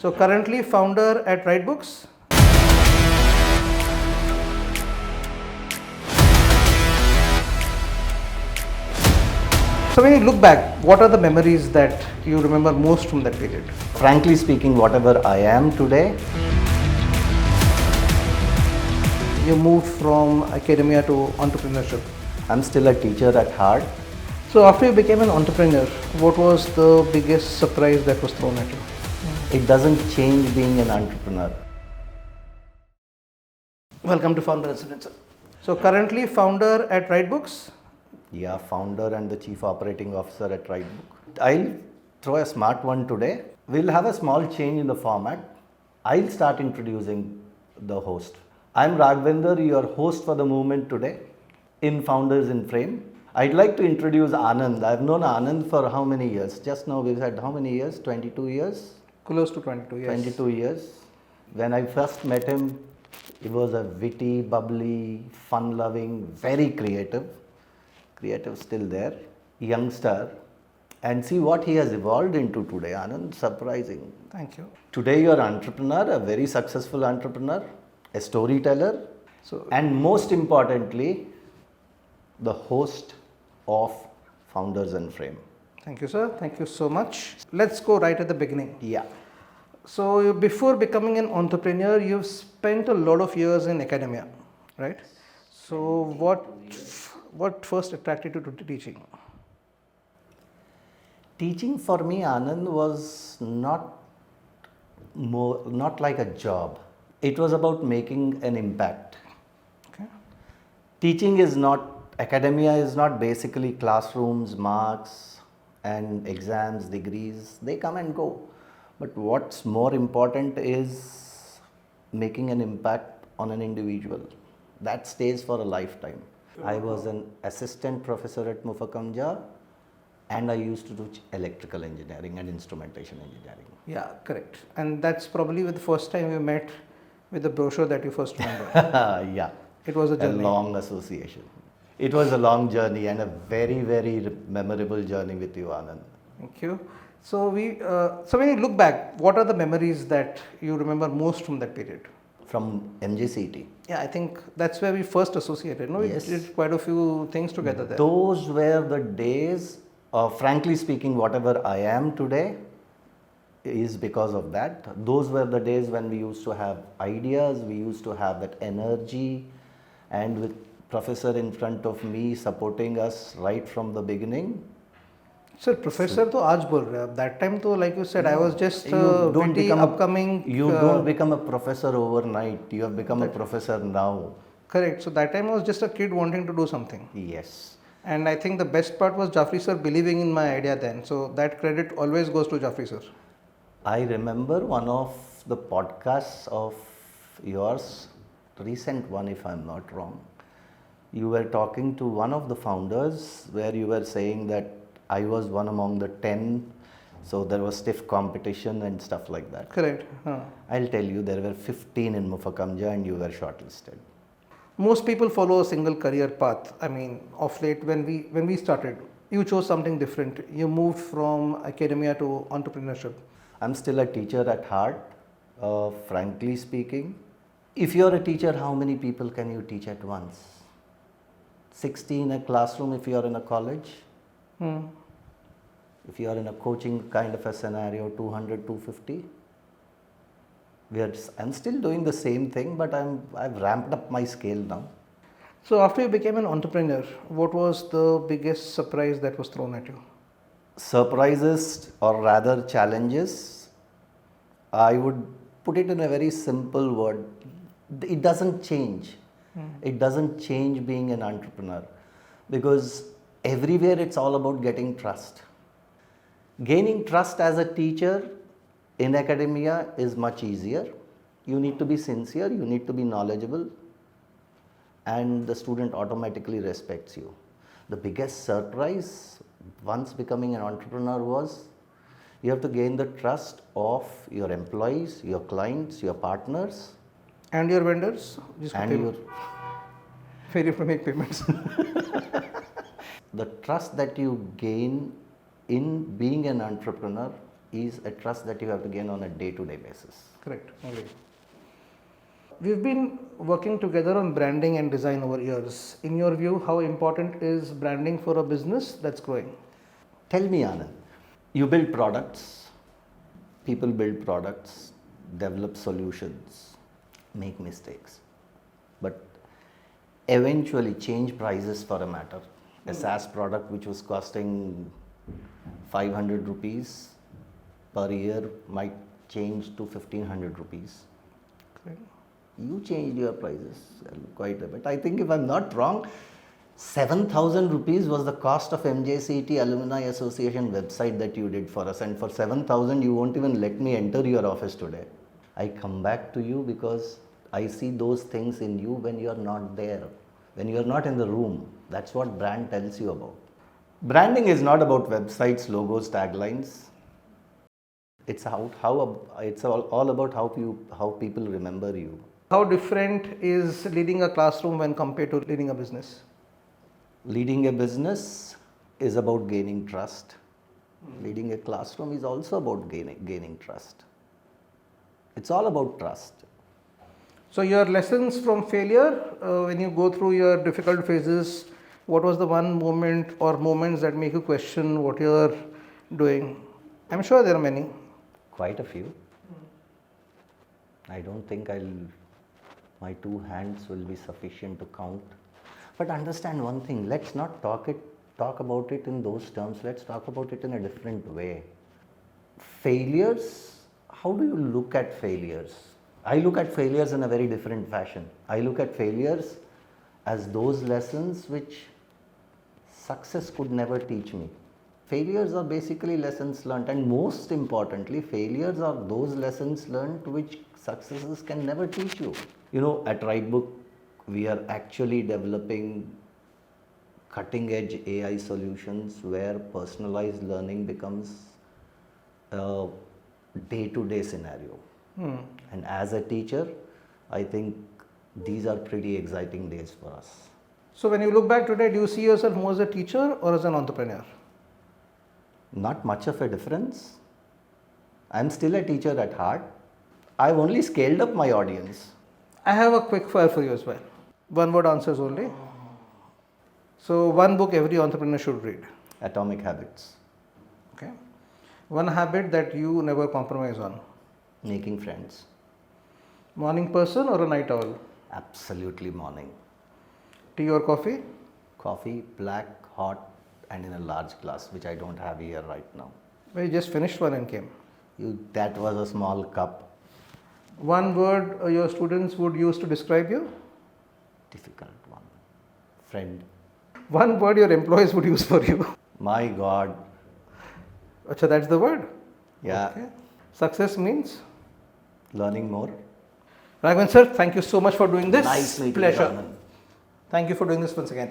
So currently founder at Ritebooks. So when you look back, what are the memories that you remember most from that period? Frankly speaking, whatever I am today, You moved from academia to entrepreneurship. I'm still a teacher at heart. So after you became an entrepreneur, what was the biggest surprise that was thrown at you? It doesn't change being an entrepreneur. Welcome to Founder Residence. So currently founder at Ritebooks. Yeah, founder and the chief operating officer at Ritebook. I'll throw a smart one today. We'll have a small change in the format. I'll start introducing the host. I'm Raghavender, your host for the movement today in Founders in Frame. I'd like to introduce Anand. I've known Anand for how many years? Just now we've had how many years? 22 years? Close to 22 years. 22 years. When I first met him, he was a witty, bubbly, fun-loving, very creative still there, youngster. And see what he has evolved into today, Anand, surprising. Thank you. Today you're an entrepreneur, a very successful entrepreneur, a storyteller, So and most importantly, the host of Founders in Frame. thank you, sir. Thank you so much. Let's go right at the beginning. Yeah. So before becoming an entrepreneur, you've spent a lot of years in academia, right? So what first attracted you to teaching? Teaching for me, Anand, was not like a job. It was about making an impact. Okay. Teaching is not, academia is not basically classrooms, marks and exams, degrees, they come and go. But what's more important is making an impact on an individual. That stays for a lifetime. I was an assistant professor at Mufakamja and I used to teach electrical engineering and instrumentation engineering. Yeah, correct. And that's probably the first time you met with the brochure that you first remember. Yeah. It was a A journey. long association. It was a long journey and a very, very memorable journey with you, Anand. Thank you. So when you look back, what are the memories that you remember most from that period? From MJCT. Yeah, I think that's where we first associated. No, Yes. we did quite a few things together there. Those were the days, frankly speaking, whatever I am today is because of that. Those were the days when we used to have ideas, we used to have that energy, and with professor in front of me supporting us right from the beginning. Sir, professor तो आज बोल रहे हैं. That time तो like you said, I was just You don't pretty become upcoming. You don't become a professor overnight. You have become a professor now. Correct. So that time I was just a kid wanting to do something. Yes. And I think the best part was Jaffrey sir believing in my idea then. So that credit always goes to Jaffrey sir. I remember one of the podcasts of yours, recent one if I'm not wrong. You were talking to one of the founders where you were saying that I was one among the 10, so there was stiff competition and stuff like that. Correct. I'll tell you, there were 15 in Mufakamja and you were shortlisted. Most people follow a single career path. I mean, of late when we started, you chose something different. You moved from academia to entrepreneurship. I'm still a teacher at heart, frankly speaking. If you're a teacher, how many people can you teach at once? 60 in a classroom if you're in a college. If you are in a coaching kind of a scenario, 200, 250. I'm still doing the same thing, but I've ramped up my scale now. So after you became an entrepreneur, what was the biggest surprise that was thrown at you? Surprises or rather challenges, I would put it in a very simple word. It doesn't change. It doesn't change being an entrepreneur because everywhere it's all about getting trust. Gaining trust as a teacher in academia is much easier. You need to be sincere, you need to be knowledgeable, and the student automatically respects you. The biggest surprise once becoming an entrepreneur was you have to gain the trust of your employees, your clients, your partners, And your vendors? and your Where you have to make payments. the trust that you gain in being an entrepreneur is a trust that you have to gain on a day-to-day basis. Correct. Agree. We've been working together on branding and design over years. In your view, how important is branding for a business that's growing? Tell me, Anand, you build products, people build products, develop solutions, make mistakes, but eventually change prices for a matter. A SaaS product which was costing 500 rupees per year might change to 1500 rupees. Correct. You changed your prices quite a bit. I think if I'm not wrong, 7,000 rupees was the cost of MJCT Alumni Association website that you did for us, and for 7,000 you won't even let me enter your office today. I come back to you because I see those things in you when you're not there, when you're not in the room. That's what brand tells you about. Branding is not about websites, logos, taglines. It's all about how people remember you. How different is leading a classroom when compared to leading a business? Leading a business is about gaining trust. Leading a classroom is also about gaining trust. It's all about trust. So your lessons from failure, when you go through your difficult phases, what was the one moment or moments that make you question what you're doing? I'm sure there are many. Quite a few. I don't think my two hands will be sufficient to count. But understand one thing, let's not talk about it in those terms, let's talk about it in a different way. Failures, how do you look at failures? I look at failures in a very different fashion. I look at failures as those lessons which success could never teach me. Failures are basically lessons learned, and most importantly, failures are those lessons learned which successes can never teach you. You know, at Ritebook, we are actually developing cutting edge AI solutions where personalized learning becomes a day-to-day scenario. And as a teacher, I think these are pretty exciting days for us. So when you look back today, do you see yourself more as a teacher or as an entrepreneur? Not much of a difference. I'm still a teacher at heart. I've only scaled up my audience. I have a quick fire for you as well. One word answers only. So one book every entrepreneur should read. Atomic Habits. Okay. One habit that you never compromise on. Making friends. Morning person or a night owl? Absolutely morning. Tea or coffee? Coffee, black, hot, and in a large glass, which I don't have here right now. We just finished one and came. That was a small cup. One word your students would use to describe you? Difficult one. Friend. One word your employees would use for you? My God. Achha, that's the word? Yeah. Okay. Success means? Learning more. Raghavender sir, thank you so much for doing this. Nice meeting you, Pleasure. Anand. Thank you for doing this once again.